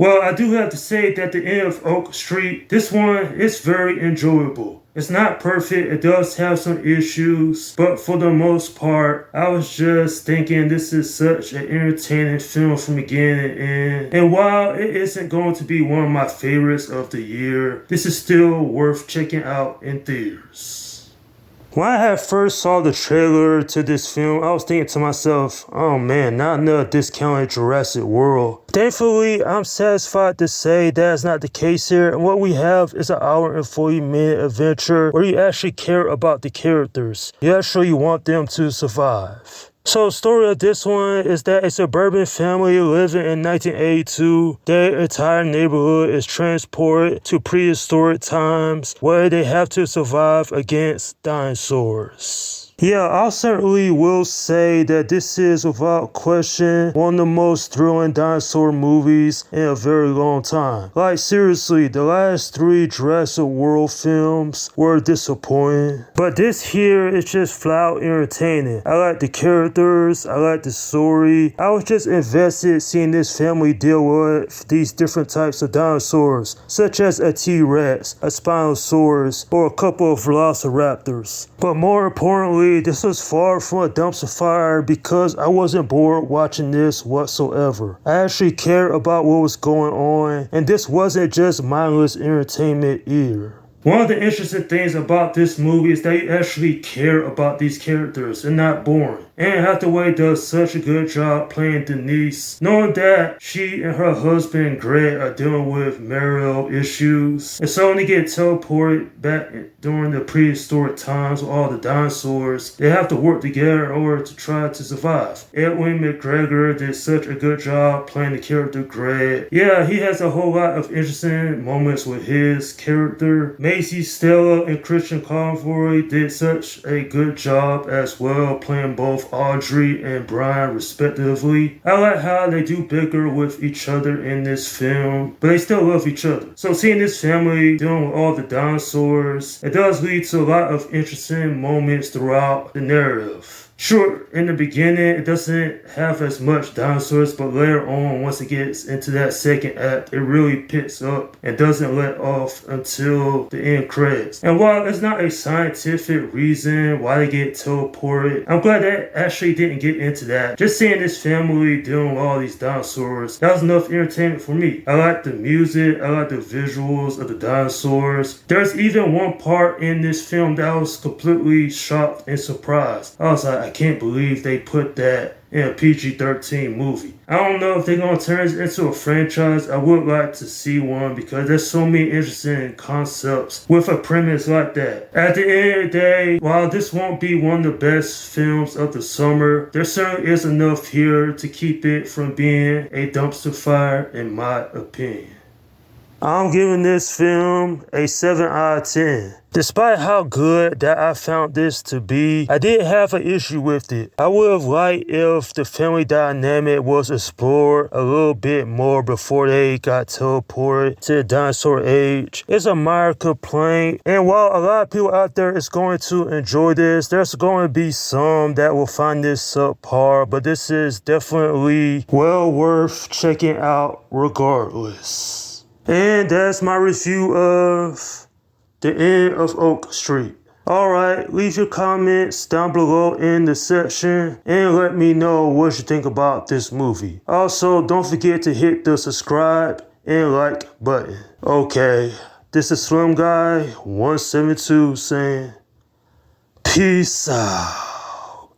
Well, I do have to say that the end of Oak Street, this one is very enjoyable. It's not perfect, it does have some issues, but for the most part, I was just thinking this is such an entertaining film from beginning to end. And while it isn't going to be one of my favorites of the year, this is still worth checking out in theaters. When I had first saw the trailer to this film, I was thinking to myself, oh man, not another discounted Jurassic World. Thankfully, I'm satisfied to say that's not the case here, and what we have is an hour and 40-minute adventure where you actually care about the characters. You actually want them to survive. So the story of this one is that a suburban family living in 1982, their entire neighborhood is transported to prehistoric times where they have to survive against dinosaurs. Yeah, I certainly will say that this is without question one of the most thrilling dinosaur movies in a very long time. Like seriously, the last 3 Jurassic World films were disappointing, but this here is just flat out entertaining. I like the characters, I like the story. I was just invested seeing this family deal with these different types of dinosaurs, such as a T-Rex, a Spinosaurus, or a couple of Velociraptors. But more importantly, this was far from a dumpster fire because I wasn't bored watching this whatsoever. I actually cared about what was going on, and this wasn't just mindless entertainment either. One of the interesting things about this movie is that you actually care about these characters and not boring. Anne Hathaway does such a good job playing Denise, knowing that she and her husband Greg are dealing with marital issues. And so when they get teleported back during the prehistoric times with all the dinosaurs, they have to work together in order to try to survive. Edwin McGregor did such a good job playing the character Greg. Yeah, he has a whole lot of interesting moments with his character. Macy Stella and Christian Conroy did such a good job as well, playing both Audrey and Brian respectively. I like how they do bicker with each other in this film, but they still love each other. So seeing this family dealing with all the dinosaurs, it does lead to a lot of interesting moments throughout the narrative. Sure, in the beginning, it doesn't have as much dinosaurs, but later on, once it gets into that second act, it really picks up and doesn't let off until the end credits. And while it's not a scientific reason why they get teleported, I'm glad that actually didn't get into that. Just seeing this family dealing with all these dinosaurs, that was enough entertainment for me. I like the music, I like the visuals of the dinosaurs. There's even one part in this film that I was completely shocked and surprised. I was like, I can't believe they put that in a PG-13 movie. I don't know if they're going to turn this into a franchise. I would like to see one because there's so many interesting concepts with a premise like that. At the end of the day, while this won't be one of the best films of the summer, there certainly is enough here to keep it from being a dumpster fire in my opinion. I'm giving this film a 7 out of 10. Despite how good that I found this to be, I did have an issue with it. I would have liked if the family dynamic was explored a little bit more before they got teleported to the dinosaur age. It's a minor complaint, and while a lot of people out there is going to enjoy this, there's going to be some that will find this subpar, but this is definitely well worth checking out regardless. And that's my review of The End of Oak Street. Alright, leave your comments down below in the section and let me know what you think about this movie. Also, don't forget to hit the subscribe and like button. Okay, this is Slim Guy 172 saying peace out.